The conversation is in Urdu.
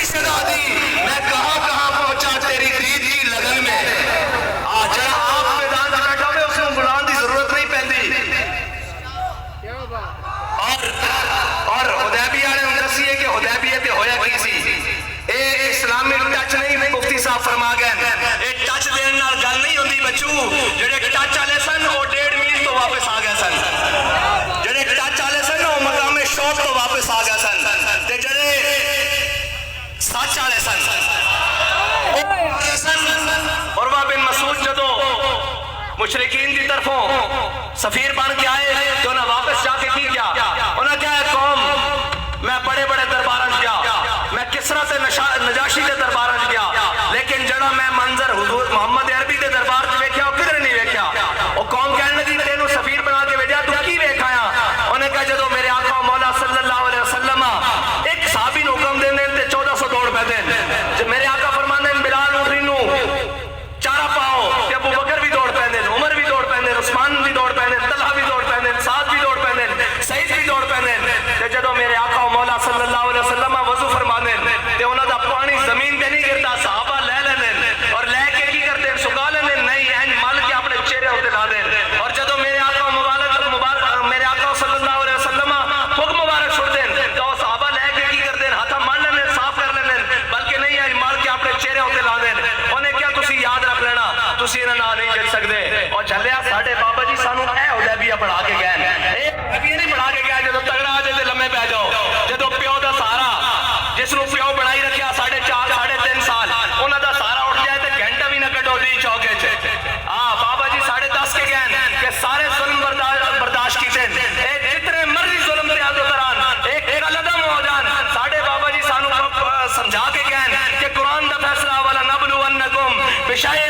صدا دی میں کہاں کہاں پہنچا تیری دید کی لگن میں جڑا آپ میدان میں بیٹھا ہوئے اس کو بلان دی ضرورت نہیں پہندی اور حدیبیہ نے ہم دسی ہے کہ حدیبیہ تے ہویا کی سی اے اسلامی ٹچ نہیں مفتی صاحب فرما گئے اے ٹچ دین نال گل نہیں ہوندی بچو جڑے ٹچ والے سن وہ 1.5 میل تو واپس آ گئے سن جڑے ٹچ والے سن وہ مقام شوق تو واپس آ گئے سن تے جڑے سچ والے سن عروہ بن مسعود جدو مشرکین دی طرفوں سفیر بن کے آئے تو انہیں واپس جا کے کی کیا انہیں کیا ہے قوم میں بڑے بڑے درباران گیا میں کسرا سے نجاشی دے درباران گیا لیکن جڑا میں منظر حضور محمد عربی دے دربار سے ویکھیا وہ کدھر نہیں ویکھیا وہ قوم کہنے لگی تینوں سفیر بنا کے بھیجا تو کی ویکھایا انہیں کہا جدو میرے آقا مولا صلی اللہ علیہ وسلم ایک صحابی نو حکم دین دین تے 1400 دوڑ پہ دین میرے آقا فرماندے بلال اٹھری نو چارہ پاؤ تے ابو بکر بھی دوڑ پہ دین عمر بھی دوڑ پہ دین عثمان بھی دوڑ پہ دین طلحہ بھی دوڑ پہ دین سعد بھی دوڑ پہ دین سعید بھی دوڑ پہ دین تے جدو میرے آقا مولا صلی اللہ علیہ وسلم وضو فرماندے تے انہاں دا پانی زمین تے نہیں گرتا صحابہ لے لیندے اور لے کے کی کرتے سکا لیندے نہیں این مل کے اپنے چہرے ہوتے لا دین اور جدو میرے آقا میرے آقا صلی اللہ علیہ وسلم حکم مبارک چھوڑ دین تو صحابہ لے کے کی کرتے ہاتھا مل لیندے صاف کر لیندے بلکہ نہیں این مل کے اپنے چہرے ہوتے لا دین انہیں کیا تسی یاد رکھ لینا تسی انہاں نال نہیں چل سکدے اور جھلیا ساڈے بابا جی سانوں اے حدیبیہ پڑھا کے گئے اے حدیبیہ نہیں پڑھا کے گیا جدو تگڑا آ جائے لمے پہ جاؤ جدو پیو دا سہارا جس نو پیو بنائی رکھیا 4.5 3.5 سال انہاں دا سہارا اٹھ جائے تے گھنٹہ بھی نہ کڈو دی چوکے چ بابا جی 10.5 کے گئے کہ سارے ظلم برداشت کیتے اے جتنے مرضی ظلم تے آدو تران ایک علدم ہو جان ساڈے بابا جی سانو سمجھا کے گئے کہ قرآن دا فیصلہ والا نبلونکم بشیء